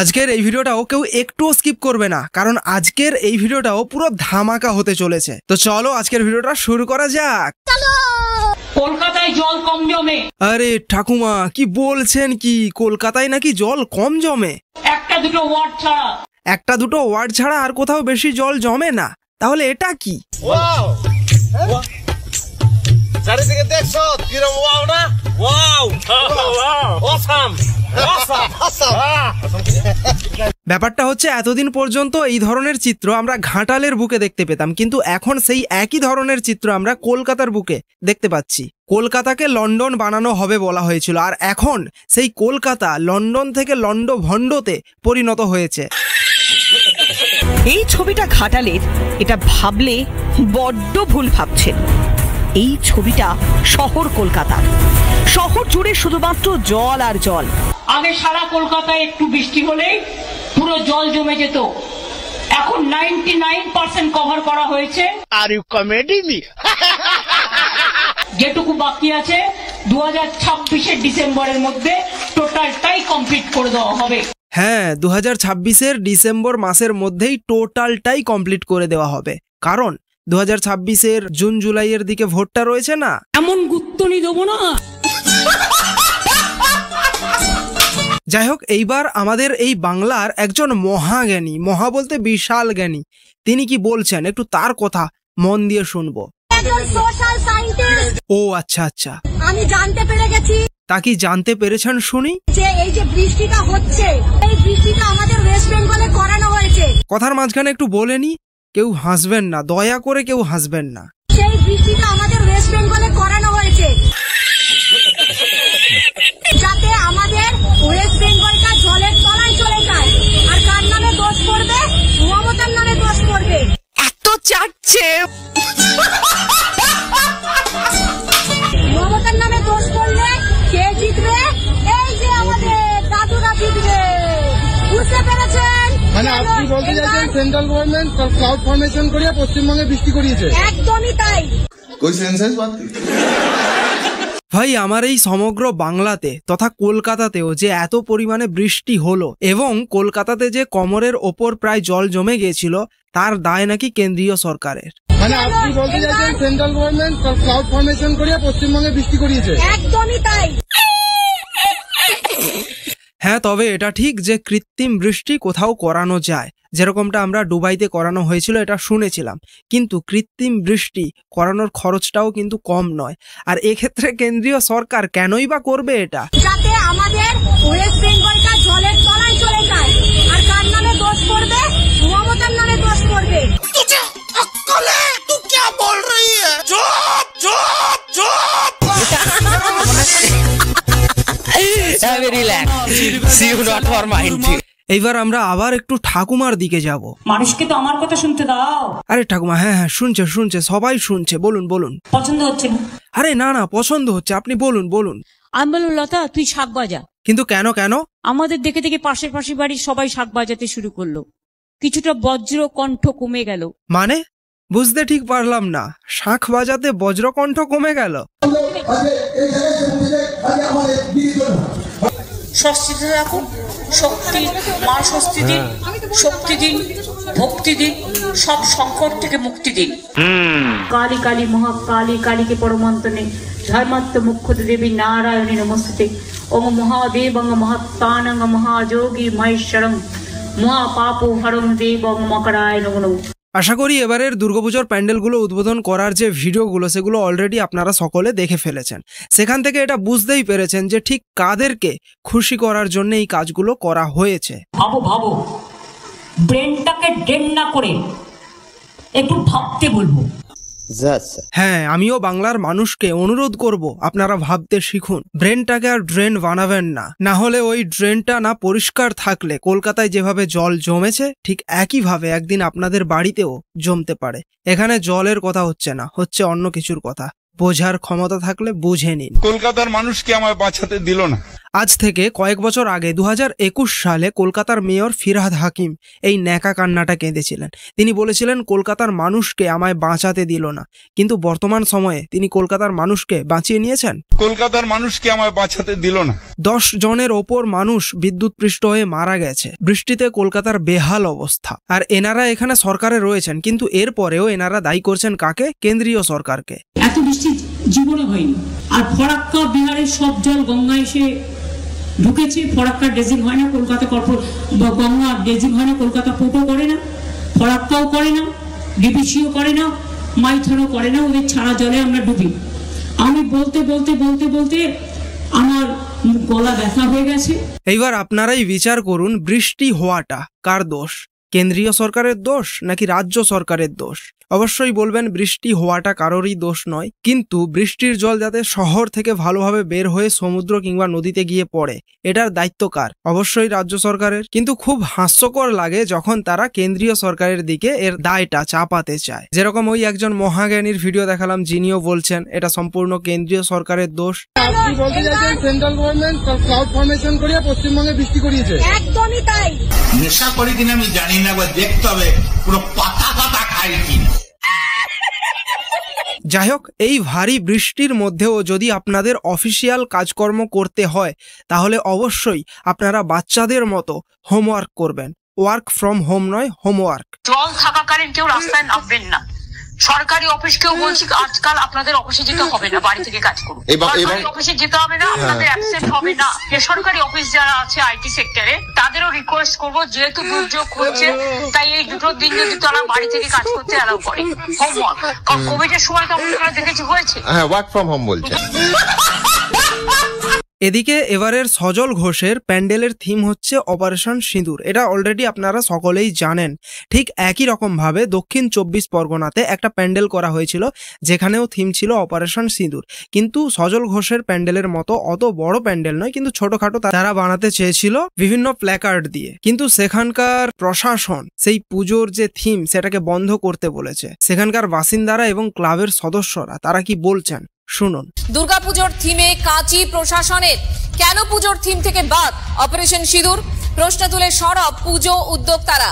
আজকের এই ভিডিওটাও কেউ একটুও স্কিপ করবে না, কারণ আজকের এই ভিডিওটাও পুরো ধামাকা হতে চলেছে। তো চলো আজকের ভিডিওটা শুরু করা যাক। কলকাতায় জল কম জমে। আরে ঠাকুমা কি বলছেন, কি কলকাতায় নাকি জল কম জমে? একটা দুটো ওয়ার্ড ছাড়া। একটা দুটো ওয়ার্ড ছাড়া আর কোথাও বেশি জল জমে না? তাহলে এটা কি? চারিদিকে দেখছো কিরম ওয়াও না? ওয়াও অসাম ব্যাপারটা হচ্ছে এতদিন পর্যন্ত এই ধরনের চিত্র আমরা ঘাটালের বুকে দেখতে পেতাম, কিন্তু এখন সেই একই ধরনের চিত্র আমরা কলকাতার বুকে দেখতে পাচ্ছি। কলকাতাকে লন্ডন বানানো হবে বলা হয়েছিল, আর এখন সেই কলকাতা লন্ডন থেকে লন্ডভন্ডতে পরিণত হয়েছে। এই ছবিটা ঘাটালের, এটা ভাবলে বড্ড ভুল ভাবছেন। এই ছবিটা শহর কলকাতার, শহর জুড়ে শুধুমাত্র জল আর জল। আগে সারা কলকাতায় একটু বৃষ্টি হলেই পুরো জল জমে যেত, এখন 99% কভার করা হয়েছে। Are you comedy me? যেটুকু বাকি আছে 2026-এর ডিসেম্বরের মধ্যে টোটালটাই কমপ্লিট করে দেওয়া হবে। হ্যাঁ, 2026-এর ডিসেম্বর মাসের মধ্যেই টোটালটাই কমপ্লিট করে দেওয়া হবে, কারণ 2026-এর জুন জুলাইয়ের দিকে ভোটটা রয়েছে না। এমন গুত্তনি দেবো না। যাই হোক, এইবার আমাদের এই বাংলার একজন মহাজ্ঞানী, মহা বলতে বিশাল জ্ঞানী, তিনি কি বলছেন একটু তার কথা মন দিয়ে শুনবো। Social scientist. ও আচ্ছা আচ্ছা, আমি জানতে পেরে গেছি। তা কি জানতে পেরেছেন শুনি? যে এই যে বৃষ্টিটা হচ্ছে, এই বৃষ্টিটা আমাদের ওয়েস্ট বেঙ্গলে করানো হয়েছে। কথার মাঝখানে একটু বলেনি, কেউ হাসবেন না, দয়া করে কেউ হাসবেন না। সেই বৃষ্টিটা আমাদের ওয়েস্ট বেঙ্গলে করানো হয়েছে যাতে আমাদের ওয়েস্ট বেঙ্গলটা জলের তলায় চলে যায়। আর কার নামে দোষ পড়বে? মমতার নামে দোষ পড়বে। এত চাটছে। মমতার নামে দোষ করলে কে জিতবে? এই যে আমাদের দাদুরা জিতবে। বুঝতে পেরেছেন? মানে আপনি বলতে চাইছেন সেন্ট্রাল গভর্নমেন্ট ক্লাউড ফর্মেশন করিয়ে পশ্চিমবঙ্গে বৃষ্টি করিয়েছে? একদমই তাই। কোই সেন্স है इस बात की? ভাই, আমার এই সমগ্র বাংলাতে তথা কলকাতাতেও যে এত পরিমাণে বৃষ্টি হলো এবং কলকাতাতে যে কোমরের ওপর প্রায় জল জমে গিয়েছিল, তার দায় নাকি কেন্দ্রীয় সরকারের। মানে আপনি বলতে চাইছেন সেন্ট্রাল গভর্নমেন্ট ক্লাউড ফর্মেশন করিয়ে পশ্চিমবঙ্গে বৃষ্টি করিয়েছে? একদমই তাই। হ্যাঁ, তবে এটা ঠিক যে কৃত্রিম বৃষ্টি কোথাও করানো যায়, যেরকমটা আমরা দুবাইতে করানো হয়েছিল এটা শুনেছিলাম, কিন্তু কৃত্রিম বৃষ্টি করানোর খরচটাও কিন্তু কম নয়। আর এক্ষেত্রে কেন্দ্রীয় সরকার কেনই বা করবে এটা? যাতে আমাদের ওয়েস্ট বেঙ্গলটা জলের তলায় চলে যায়। আর কার নামে দোষ পড়বে? মমতার নামে দোষ পড়বে। এইবার আমরা আবার একটু ঠাকুমার দিকে যাব। মানুষকে তো আমার কথা শুনতে দাও। আরে ঠাকুমা, হ্যাঁ হ্যাঁ শুনছে শুনছে, সবাই শুনছে, বলুন বলুন। পছন্দ হচ্ছে না? আরে না না, পছন্দ হচ্ছে, আপনি বলুন বলুন। আমি বললাম, লতা তুই শাক বাজা। কিন্তু কেন কেন? আমাদের দেখে দেখে পাশের বাড়ির সবাই শাক বাজাতে শুরু করলো, কিছুটা বজ্র কণ্ঠ কমে গেল। মানে বুঝতে ঠিক পারলাম না, শাঁখ বাজাতে বজ্রকণ্ঠ কমে গেল? স্বস্তিতে রাখুন, শক্তি মা স্বস্তি দিন, শক্তি দিন, ভক্তি দিন, সব সংকট থেকে মুক্তি দিন। কালী কালী মহাকালী কালীকে পরমন্তনে ধর্মাত্ম মুখ্য দেবী নারায়ণী নমস্তে। ওম মহাদেবং মহাত্তানং মহাযোগী মহেশ্বরং মহাপাপ হরং দেবং মকরায় নমঃ। আশা করি এবারের দুর্গাপুজোর প্যান্ডেলগুলো উদ্বোধন করার যে ভিডিওগুলো, সেগুলো অলরেডি আপনারা সকলে দেখে ফেলেছেন। সেখান থেকে এটা বুঝতেই পেরেছেন যে ঠিক কাদেরকে খুশি করার জন্য এই কাজগুলো করা হয়েছে। ভাবো ভাবো, ব্রেনটাকে ড্রেন না করে একটু ভাবতে বলবো। হ্যাঁ, আমিও বাংলার মানুষকে অনুরোধ করব, আপনারা ভাবতে শিখুন। ব্রেনটাকে আর ড্রেন বানাবেন না, না হলে ওই ড্রেনটা না পরিষ্কার থাকলে কলকাতায় যেভাবে জল জমেছে ঠিক একইভাবে একদিন আপনাদের বাড়িতেও জমতে পারে। এখানে জলের কথা হচ্ছে না, হচ্ছে অন্য কিছুর কথা। বোঝার ক্ষমতা থাকলে বুঝে নিন। কলকাতার মানুষকে আমায় বাঁচাতে দিল না। আজ থেকে কয়েক বছর আগে 2021 সালে কলকাতার মেয়র ফিরহাদ হাকিম এই ন্যাকা কান্নাটা কেঁদেছিলেন। তিনি বলেছিলেন কলকাতার মানুষকে আমায় বাঁচাতে দিল না, কিন্তু বর্তমান সময়ে তিনি কলকাতার মানুষকে বাঁচিয়ে নিয়েছেন। কলকাতার মানুষকে আমায় বাঁচাতে দিল না। 10 জনের ওপর মানুষ বিদ্যুৎপৃষ্ট হয়ে মারা গেছে। বৃষ্টিতে কলকাতার বেহাল অবস্থা। আর এনারা এখানে সরকারে রয়েছেন, কিন্তু এরপরেও এনারা দায়ী করছেন কাকে? কেন্দ্রীয় সরকারকে। এত বৃষ্টি জীবনে হয়নি। আর ফরাক্কা বিহারের সব জল গঙ্গা এসে ঢুকেছে। ফরাক্কা ড্রেজিং হয় না, কলকাতা গঙ্গা ড্রেজিং হয় না, কলকাতা পোর্টও করে না, ফরাক্কাও করে না, ডিবিসিও করে না, মাইথনও করে না। ওদের ছাড়া জলে আমরা ডুবি। আমি বলতে বলতে বলতে বলতে আমার গলা ব্যথা হয়ে গেছে। এইবার আপনারাই বিচার করুন, বৃষ্টি হওয়াটা কার দোষ? কেন্দ্রীয় সরকারের দোষ নাকি রাজ্য সরকারের দোষ? অবশ্যই বলবেন বৃষ্টি হওয়াটা কারোরই দোষ নয়, কিন্তু বৃষ্টির জল যাতে শহর থেকে ভালোভাবে বের হয়ে সমুদ্র কিংবা নদীতে গিয়ে পড়ে, এটার দায়িত্ব কার? অবশ্যই রাজ্য সরকারের। কিন্তু খুব হাস্যকর লাগে যখন তারা কেন্দ্রীয় সরকারের দিকে এর দায়টা চাপাতে চায়। যেরকম ওই একজন মহাজ্ঞানীর ভিডিও দেখালাম, যিনিও বলছেন এটা সম্পূর্ণ কেন্দ্রীয় সরকারের দোষ। আপনি বলতে চাইছেন সেন্ট্রাল গভর্নমেন্ট ক্লাউড ফর্মেশন করিয়ে পশ্চিমবঙ্গে বৃষ্টি করিয়েছে? একদমই তাই। নেশা করি কিনা আমি জানি না, বা দেখতে হবে পুরো পাতা পাতা খাই কিনা। যাই হোক, এই ভারী বৃষ্টির মধ্যেও যদি আপনাদের অফিসিয়াল কাজকর্ম করতে হয়, তাহলে অবশ্যই আপনারা বাচ্চাদের মতো হোমওয়ার্ক করবেন। ওয়ার্ক ফ্রম হোম নয়, হোমওয়ার্ক। জল থাকাকালীন কেউ রাস্তায় নামবেন না। সরকারি অফিসকেও বলছি আজকাল আপনাদের অফিসে যেতে হবে না, বাড়ি থেকে কাজ করুন। সরকারি অফিসে যেতে হবে না, আপনাদের অ্যাবসেন্ট হবে না। বেসরকারি অফিস যারা আছে আইটি সেক্টরে, তাদেরও রিকোয়েস্ট করবো, যেহেতু দুর্যোগ হচ্ছে, তাই এই দুটো দিন যদি তারা বাড়ি থেকে কাজ করতে অ্যালাউ করে হোমওয়ার্ক। কারণ কোভিড এর সময় তো আপনারা দেখেছি হয়েছে। হ্যাঁ, ওয়ার্ক ফ্রম হোম বলছেন। এদিকে এবারের সজল ঘোষের প্যান্ডেলের থিম হচ্ছে অপারেশন সিঁদুর। এটা অলরেডি আপনারা সকলেই জানেন। ঠিক একই রকমভাবে দক্ষিণ 24 পরগনাতে একটা প্যান্ডেল করা হয়েছিল, যেখানেও থিম ছিল অপারেশন সিঁদুর। কিন্তু সজল ঘোষের প্যান্ডেলের মতো অত বড় প্যান্ডেল নয়, কিন্তু ছোটখাটো তারা বানাতে চেয়েছিল বিভিন্ন প্ল্যাকার্ড দিয়ে। কিন্তু সেখানকার প্রশাসন সেই পুজোর যে থিম সেটাকে বন্ধ করতে বলেছে। সেখানকার বাসিন্দারা এবং ক্লাবের সদস্যরা তারা কি বলছেন শুনুন। দুর্গাপুজোর থিমে কাঁচি প্রশাসনের, কেন পুজোর থিম থেকে বাদ অপারেশন সিঁদুর? প্রশ্ন তুলে সরব পুজো উদ্যোক্তারা।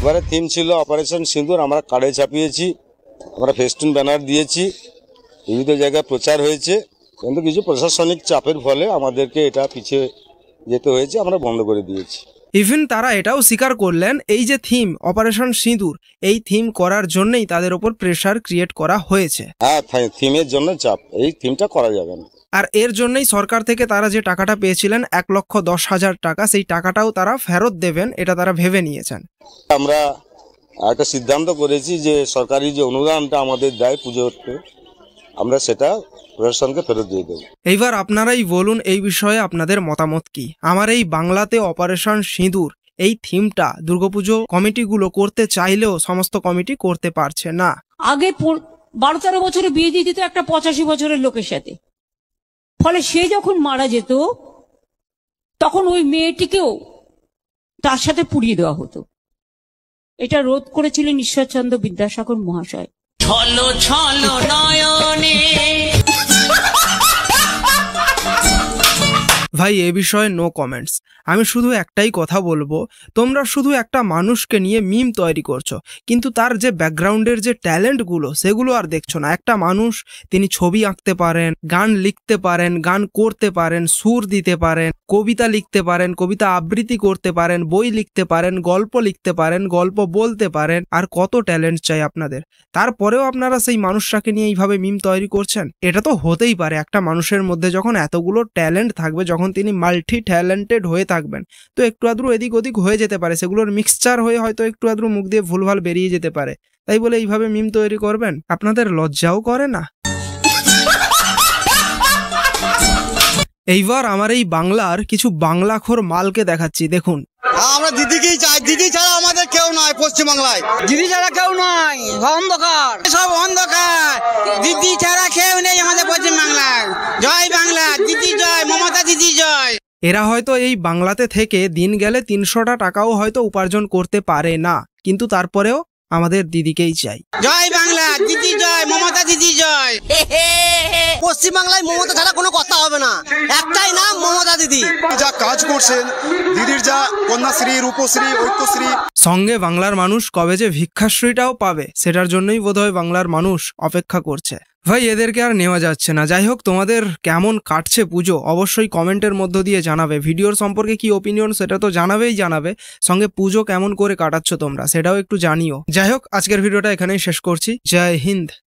এবারে থিম ছিল অপারেশন সিঁদুর। আমরা কার্ডে ছাপিয়েছি, আমরা ফেস্টুন ব্যানার দিয়েছি, বিভিন্ন জায়গায় প্রচার হয়েছে, কিন্তু কিছু প্রশাসনিক চাপের ফলে আমাদেরকে এটা পিছিয়ে যেতে হয়েছে, আমরা বন্ধ করে দিয়েছি। ইভেন তারা এটাও স্বীকার করলেন এই যে থিম অপারেশন সিঁদুর, এই থিম করার জন্যই তাদের উপর প্রেসার ক্রিয়েট করা হয়েছে। হ্যাঁ, থিমের জন্য চাপ, এই থিমটা করা যাবে না। আর এর জন্যই সরকার থেকে তারা যে টাকাটা পেয়েছিলেন 1,10,000 টাকা, সেই টাকাটাও তারা ফেরত দেবেন, এটা তারা ভেবে নিয়েছেন। আমরা একটা সিদ্ধান্ত করেছি যে সরকারি যে অনুদানটা আমাদের দেয় পুজোতে, আমরা সেটা প্রশাসনকে ফেরত দিয়ে দেবো। এইবার আপনারাই বলুন এই বিষয়ে আপনাদের মতামত কি। আমার এই বাংলাতে অপারেশন সিঁদুর এই থিমটা দুর্গাপুজো কমিটিগুলো করতে চাইলেও সমস্ত কমিটি করতে পারছে না। আগে 12-13 বছরে বিয়ে দিয়ে দিত একটা 85 বছরের লোকের সাথে। ফলে সে যখন মারা যেত তখন ওই মেয়েটিকেও তার সাথে পুড়িয়ে দেওয়া হতো। এটা রোধ করেছিলেন ঈশ্বরচন্দ্র বিদ্যাসাগর মহাশয়। ছলো ছলো নয়নে। ভাই এ বিষয়ে নো কমেন্টস। আমি শুধু একটাই কথা বলবো, তোমরা শুধু একটা মানুষকে নিয়ে মিম তৈরি করছো, কিন্তু তার যে ব্যাকগ্রাউন্ডের যে ট্যালেন্টগুলো সেগুলো আর দেখছো না। একটা মানুষ, তিনি ছবি আঁকতে পারেন, গান লিখতে পারেন, গান করতে পারেন, সুর দিতে পারেন, কবিতা লিখতে পারেন, কবিতা আবৃত্তি করতে পারেন, বই লিখতে পারেন, গল্প লিখতে পারেন, গল্প বলতে পারেন, আর কত ট্যালেন্ট চাই আপনাদের। তারপরেও আপনারা সেই মানুষটাকে নিয়ে এইভাবে মিম তৈরি করছেন। এটা তো হতেই পারে, একটা মানুষের মধ্যে যখন এতগুলো ট্যালেন্ট থাকবে, যখন তিনি মাল্টি ট্যালেন্টেড হয়ে থাকবেন, তো একটু আদ্রু এদিক ওদিক হয়ে যেতে পারে, সেগুলোর মিক্সচার হয়ে হয়তো একটু আদ্রু মুখ দিয়ে ভুলভাল বেরিয়ে যেতে পারে। তাই বলে এইভাবে মিম তৈরি করবেন? আপনাদের লজ্জাও করে না? এইবার আমার এই বাংলার কিছু বাংলাখোর মালকে দেখাচ্ছি, দেখুন। আমরা দিদিকেই চাই, দিদি ছাড়া আমাদের কেউ নয় পশ্চিমবাংলায়। দিদি ছাড়া কেউ নয়, অন্ধকার, সব অন্ধকার। দিদি ছাড়া কেউ নেই আমাদের পশ্চিমবাংলায়। জয় বাংলা, দিদি জয়, মমতা দিদি জয়। এরা হয়তো এই বাংলাতে থেকে দিন গেলে 300টা টাকাও হয়তো উপার্জন করতে পারে না, কিন্তু তারপরেও আমাদের দিদিকেই চাই। জয় বাংলা, দিদি জয়, মমতা দিদি জয়। পশ্চিমবাংলায় মমতা ছাড়া কোনো কথা হবে না, একটাই নাম মমতা দিদি। যা কাজ করছেন দিদির, যা কন্যাশ্রী, রূপশ্রী, ঐক্যশ্রী, সঙ্গে বাংলার মানুষ কবে যে ভিক্ষাশ্রীটাও পাবে সেটার জন্যই বোধহয় বাংলার মানুষ অপেক্ষা করছে। ভাই এদেরকে আর নেওয়া যাচ্ছে না। যাই হোক, তোমাদের কেমন কাটছে পুজো অবশ্যই কমেন্টের মধ্য দিয়ে জানাবে। ভিডিওর সম্পর্কে কি ওপিনিয়ন সেটা তো জানাবে, সঙ্গে পুজো কেমন করে কাটাচ্ছ তোমরা সেটাও একটু জানিও। যাই হোক, আজকের ভিডিওটা এখানেই শেষ করছি। জয় হিন্দ।